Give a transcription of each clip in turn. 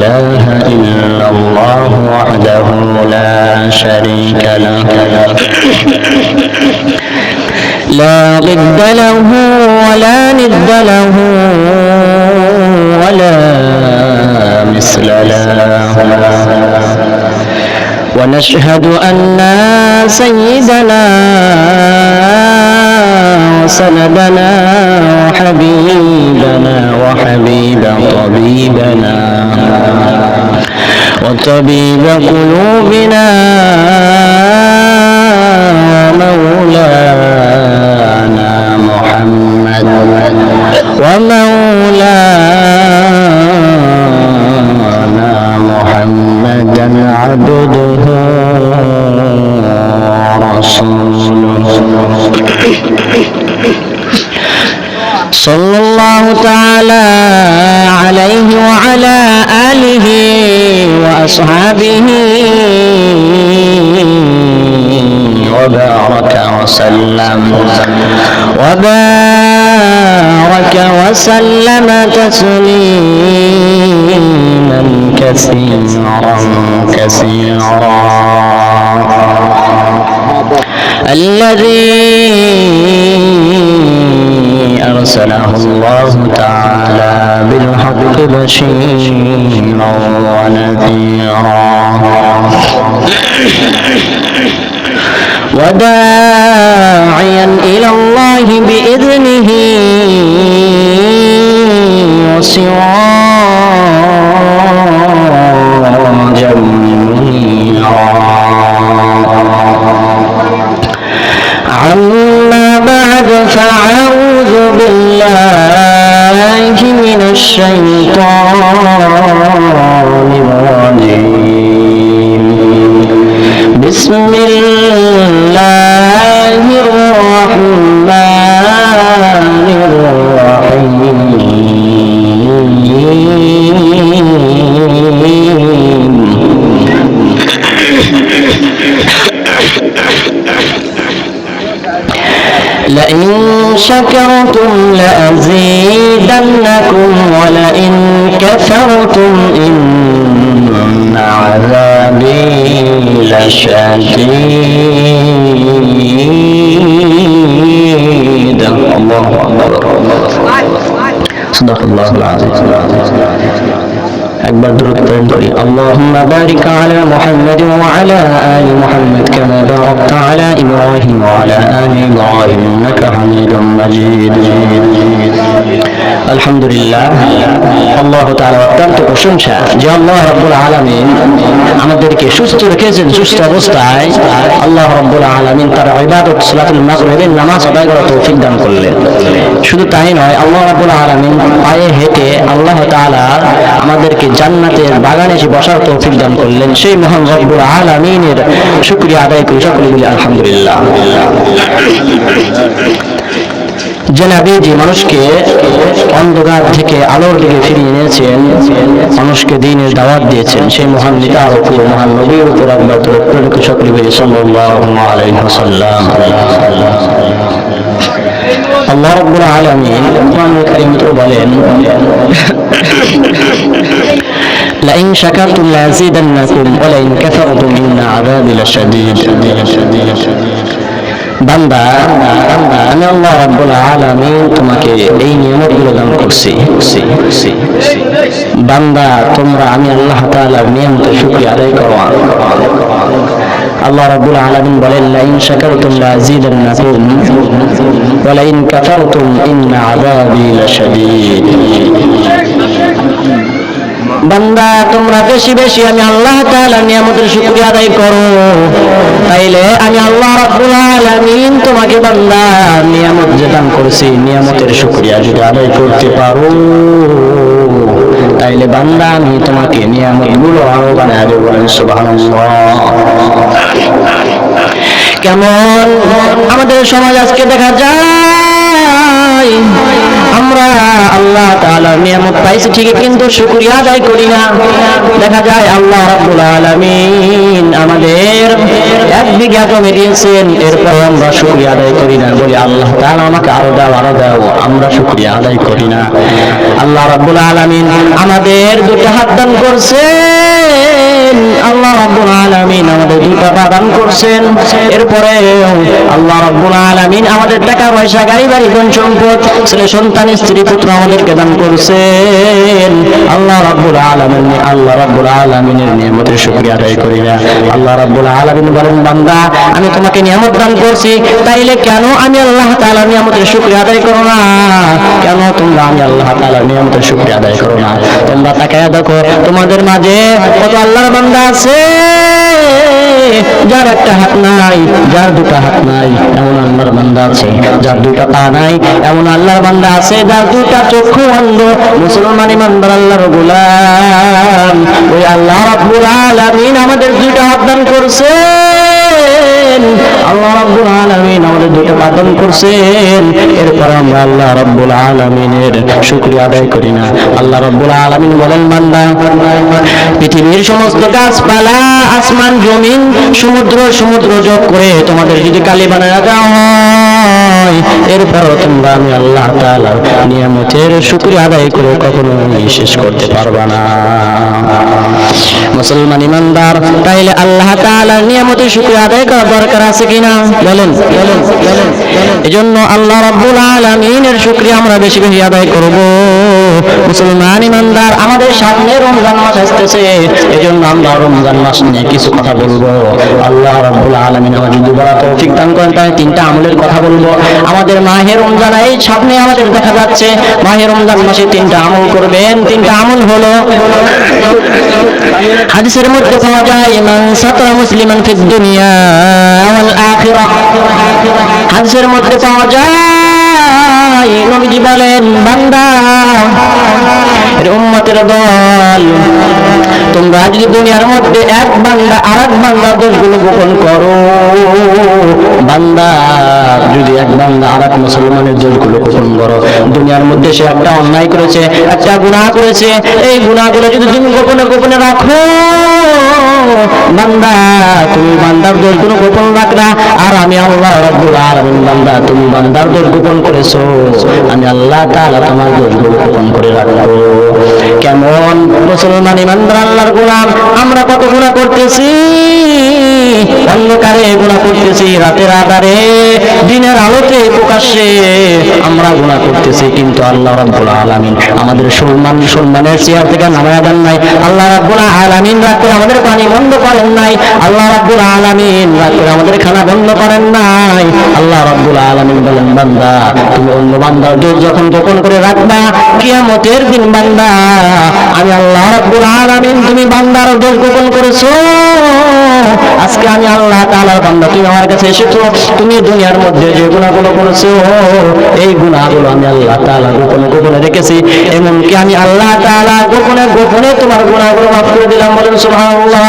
إله إلا الله وحده لا شريك له لا ضد له ولا ند له ولا مثل له ونشهد أن سيدنا وسندنا وحبيبنا وحبيب طبيبنا وطبيب قلوبنا ومولانا محمد محمدا عبده ورسوله صلى الله تعالى عليه وعلى آله وأصحابه وبارك وسلم تسليما كثيرا الذي أرسله الله تعالى بالحق بشيرا ونذيرا وداعيا إلى الله بإذنه وسراجا منيرا أما بعد فأعوذ بالله من الشيطان الرجيم بسم الله الرحمن الرحيم لئن شكرتم لأزيدنكم ولئن كفرتم إن عذابي لشديد. الله أكبر. صدق الله العظيم. أكبر درود برندوري. اللهم بارك على محمد وعلى آل محمد كما باركت على إبراهيم وعلى آل إبراهيم إنك حميد مجيد. আলহামদুলিল্লাহ, আল্লাহ তাআলা অত্যন্ত প্রশংসা যে আল্লাহ রাব্বুল আলামিন আমাদেরকে সুস্থ রেখেছেন। সুস্থ অবস্থায় আল্লাহ রাব্বুল আলামিন তার ইবাদত সালাতুল মাগরিবের নামাজ আদায় করার তৌফিক দান করলেন। শুধু তাই নয়, আল্লাহ রাব্বুল আলামিন পায়ে হেঁটে আল্লাহ তাআলা আমাদেরকে জান্নাতের বাগানে এসে বসার তৌফিক দান করলেন। সেই মহান রব্বুল আলামিনের শুকরিয়া আদায় করি, সকলে বলি আলহামদুলিল্লাহ। যে নবীজি মানুষকে অন্ধকার থেকে আলোর দিকে ফিরিয়ে এনেছেন, মানুষকে দ্বীনের দাওয়াত দিয়েছেন, সেই মহান নেতা ও মহান নবীর উপর আল্লাহ তাআলা সকলে বলি সাল্লাল্লাহু আলাইহি ওয়াসাল্লাম। আল্লাহ রাব্বুল আলামিন কোরআনুল কারীমে বলেন, لئن شكرتم لأزيدنكم ولئن كفرتم إن عذابي لشديد. বান্দা, আমি আল্লাহ রাব্বুল আলামিন তোমাকে এই নিয়ামতগুলো দান করছি। বান্দা, তোমরা আমি আল্লাহ তাআলার নিয়ামতের শুকরিয়া আদায় করো। আল্লাহ রাব্বুল আলামিন বলেন, লাইন শাকারতুম লাযীদান্নাকুম ওয়া লাইন কাফারতুম ইন্না আযাবী লাশাদীদ। বান্দা, তোমরা বেশি বেশি আমি আল্লাহ তাআলার নিয়ামতের শুকরিয়া আদায় করো, তাইলে আমি আল্লাহ রাব্বুল আলামিন তোমাকে বান্দা নিয়ামত যে দান করেছি, নিয়ামতের শুকরিয়া যদি আদায় করতে পারো, তাইলে বান্দা আমি তোমাকে নিয়ামতগুলো আরো বানায় দেব। সুবহানাল্লাহ। কেমন আমাদের সমাজ আজকে দেখা যায়, আমরা আল্লাহ তাআলার নিয়ামত পাইছি ঠিকই, কিন্তু শুকরিয়া আদায় করি না। দেখা যায় আল্লাহ রাব্বুল আলামিন আমাদের 1 বিঘা জমি দিয়েছেন, এরপর আমরা শুকরিয়া আদায় করি না, বলি আল্লাহ তাআলা আমাকে আরো দাও আরো দাও, আমরা শুকরিয়া আদায় করি না। আল্লাহ রাব্বুল আলামিন আমাদের 2টা হাত দান করছেন, আল্লাহ রাব্বুল আলামিন আমাদের 2টা পা দান করছেন, এরপরে আল্লাহ রাব্বুল আলামিন আমাদের টাকা পয়সা গাড়ি বাড়ি ধন সম্পদ ছেলে সন্তান স্ত্রী পুত্র আমাদেরকে দান করছেন। আল্লাহ রাব্বুল আলামিনের নিয়ামতের শুকরিয়া আদায় করি না। আল্লাহ রাব্বুল আলামিন বলেন, বান্দা আমি তোমাকে নিয়ামত দান করছি, তাইলে কেন আমি আল্লাহ তাআলার নিয়ামতের শুকরিয়া আদায় করো না? কেন তোমরা আমি আল্লাহ তাআলার নিয়ামতের শুকরিয়া আদায় করো না? তোমরা তাকায়া দেখো তোমাদের মাঝে কত আল্লাহর বান্দা আছে যার 1টা হাত নাই, যার 2টা হাত নাই, এমন আল্লাহর বান্দা আছে যার 2টা পা নাই, এমন আল্লাহর বান্দা আছে যার 2টা চক্ষু অন্ধ। মুসলমান ইমানদার আল্লাহর গোলাম, ওই আল্লাহ রাব্বুল আলামিন আমাদের 2টা হাত দান করছেন, আল্লাহ রাব্বুল আলামিন আমাদের 2টা পা দান করছেন, এরপর আমরা আল্লাহ রাব্বুল আলামিনের শুকরিয়া আদায় করি না। আল্লাহ রাব্বুল আলামিন বলেন, বান্দা পৃথিবীর সমস্ত গাছপালা, আসমান জমিন, সমুদ্র যোগ করে তোমাদের যদি কালি বানায় দেওয়া হয়, এরপর তোমরা আমি আল্লাহ তাআলার নিয়ামতের শুকরিয়া আদায় করে কখনোই শেষ করতে পারবা না। মুসলমান ইমানদার, তাইলে আল্লাহ তাআলার নিয়ামতের শুকরিয়া আদায় করা দরকার আছে কিনা বলেন? এজন্য আল্লাহ রাব্বুল আলামিনের শুকরিয়া আমরা বেশি বেশি আদায় করব। মুসলমান ইমানদার, আমাদের সামনে রমজান মাস আসতেছে, এজন্য আমরা রমজান মাস নিয়ে কিছু কথা বলবো। আল্লাহ রাব্বুল আলামিন আমাদের যদি বলা তৌফিক দান করেন, তাহলে 3টা আমলের কথা বলবো। আমাদের মাহে রমজান এই সামনে আমাদের দেখা যাচ্ছে, মাহে রমজান মাসে 3টা আমল করবেন। 3টা আমল হলো, হাদিসের মধ্যে পাওয়া যায়, মান সাতারা মুসলিমান ফিদ দুনিয়া ওয়াল আখিরাহ। হাদিসের মধ্যে পাওয়া যায়, নবীজি বলেন, বান্দা উম্মতের দল, তোমরা যদি দুনিয়ার মধ্যে এক বান্দা আরেক বান্দার দোষগুলো গোপন করো, বান্দা যদি এক বান্দা আরেক মুসলমানের দোষগুলো গোপন করো, দুনিয়ার মধ্যে সে একটা অন্যায় করেছে, একটা গুনাহ করেছে, এই গুনাহগুলো যদি তুমি গোপনে গোপনে রাখো, বান্দা তুমি বান্দার দোষগুলো গোপন রাখলা, আর আমি আল্লাহ রাব্বুল আলামিন, বান্দা তুমি বান্দার দোষ গোপন করেছো, আমি আল্লাহ তাআলা তোমার দোষগুলো গোপন করে রাখবো। কেমন মুসলমান ইমানদার আল্লাহর গোলাম, আমরা কত গুনাহ করতেছি, অন্ধকারে গুনাহ করতেছি, রাতের আধারে দিনের আলোতে প্রকাশ্যে আমরা গুনাহ করতেছি, কিন্তু আল্লাহ রাব্বুল আলামিন আমাদের সম্মানের চেয়ার থেকে নামায়া দেন নাই। আল্লাহ রাব্বুল আলামিন রাগ করে আমাদের পানি বন্ধ করেন নাই। আল্লাহ রাব্বুল আলামিন রাগ করে আমাদের খানা বন্ধ করেন নাই। আল্লাহ রাব্বুল আলামিন বলেন, বান্দা তুমি অন্য বান্দার দোষ যখন গোপন করে রাখবা, কিয়ামতের দিন বান্দা আমি আল্লাহ রাব্বুল আলামিন, তুমি বান্দার দোষ গোপন করেছো, আজকে আমি আল্লাহ তাআলার বান্দা, তুমি আমার কাছে এসেছো, তুমি দুনিয়ার মধ্যে যে গুনাহগুলো করেছো, এই গুনাহগুলো আমি আল্লাহ তাআলা গোপনে গোপনে রেখেছি, এমনকি আমি আল্লাহ তাআলা গোপনে গোপনে তোমার গুনাহগুলো মাফ করে দিলাম। বলেন সুবহানাল্লাহ।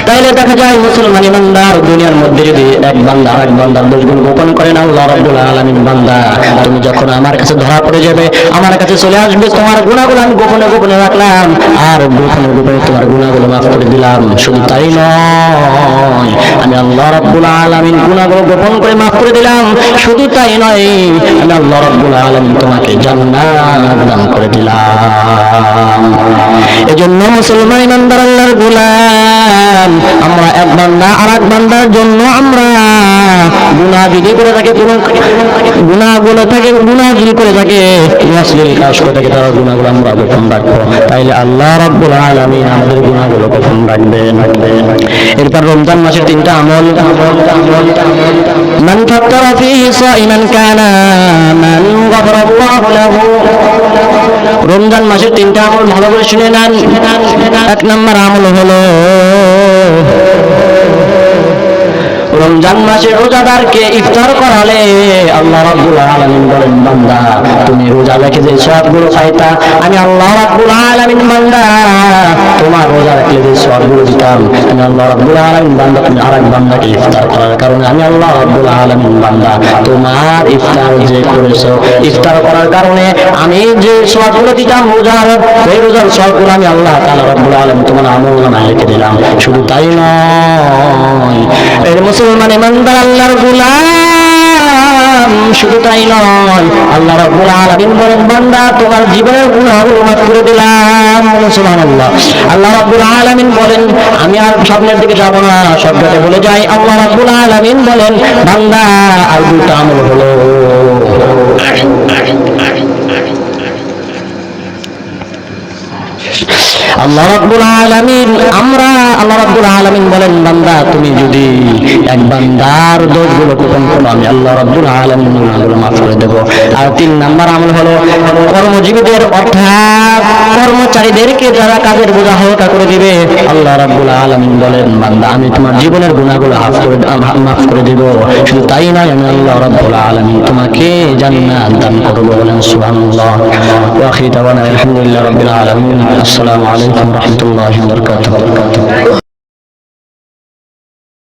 তাইলে দেখা যায় মুসলমান ইমানদার, দুনিয়ার মধ্যে যদি এক বান্দা আরেক বান্দার দোষগুলো গোপন করেন, আল্লাহ রাব্বুল আলামিন, বান্দা তুমি যখন আমার কাছে ধরা পড়ে যাবে, আমার কাছে চলে আসবে, তোমার গুনাহগুলো আমি গোপনে গোপনে রাখলাম, আর গোপনে গোপনে তোমার গুনাহগুলো মাফ করে দিলাম। শুধু তাই নয়, আমি আল্লাহ রাব্বুল আলামিন গুনাহগুলো গোপন করে মাফ করে দিলাম। শুধু তাই নয়, আমি আল্লাহ রাব্বুল আলামিন তোমাকে জান্নাত দান করে দিলাম। এজন্য মুসলমান ইমানদার আল্লাহর গোলাম, আমরা এক বান্দা আরেক বান্দার জন্য আমরা গুনাহ যদি করে থাকে, কোনো গুনাহগুলো থাকে, গুনাহ যদি করে থাকে, অশ্লীল কাজ করে থাকে, তার গুনাহগুলো আমরা গোপন রাখবো, তাইলে আল্লাহ রাব্বুল আলামিন আমাদের গুনাহগুলো গোপন রাখবেন। এরপর রমজান মাসের 3টা আমল, মান ফাত্তারা ফীহি সাইমান কানা মান গাফারাল্লাহু লাহু। রমজান মাসের 3টা আমল ভালো করে শুনে নেন। 1 নম্বর আমল হলো, রমজান মাসে রোজাদারকে ইফতার করালে আল্লাহ রাব্বুল আলামিন বলেন বান্দা তুমি রোজা রেখে যে সওয়াবগুলো পাইতা আমি আল্লাহ রাব্বুল আলামিন বান্দা তোমার রোজা রাখলে যে সওয়াবগুলো দিতাম আমি আল্লাহ রাব্বুল আলামিন বান্দা তুমি আরেক বান্দাকে ইফতার করার কারণে আমি আল্লাহ রাব্বুল আলামিন বান্দা তোমার ইফতার যে করেছো ইফতার করার কারণে আমি যে সওয়াবগুলো দিতাম রোজার সেই রোজার সওয়াবগুলো আমি আল্লাহ তাআলা রাব্বুল আলামিন তোমার আমলনামায় লিখে দিলাম শুধু তাই নয় এই মুসলমান ইমানদার আল্লাহর গোলাম শুধু তাই নয় আল্লাহ রাব্বুল আলামিন বলেন বান্দা তোমার জীবনের গুনাহগুলো মাফ করে দিলাম সুবহানাল্লাহ আল্লাহ রাব্বুল আলামিন বলেন আমি আর স্বপ্নের দিকে যাব না শব্দটা বলে যাই আল্লাহ রাব্বুল আলামিন বলেন বান্দা আর দুটো আমল হলো আল্লাহ রাব্বুল আলামিন আল্লাহ রাব্বুল আলামিন বলেন বান্দা তুমি যদি এক বান্দার দোষগুলো গোপন করো আমি আল্লাহ রাব্বুল আলামিন গুনাহগুলো মাফ করে দেব আর 3 নাম্বার আমল হলো কর্মজীবীদের অর্থাৎ কর্মচারীদেরকে যারা কাজের বোঝা হালকা করে দিবে আল্লাহ রাব্বুল আলামিন বলেন বান্দা আমি তোমার জীবনের গুনাহগুলো মাফ করে দেব শুধু তাই নয় আমি আল্লাহ রাব্বুল আলামিন তোমাকে জান্নাত দান করব বলেন সুবহানাল্লাহ ওয়া আখিরু দাওয়ানা আলহামদুলিল্লাহি রাব্বিল আলামিন আসসালামু আলাইকুম ওয়া রাহমাতুল্লাহি ওয়া বারাকাতুহু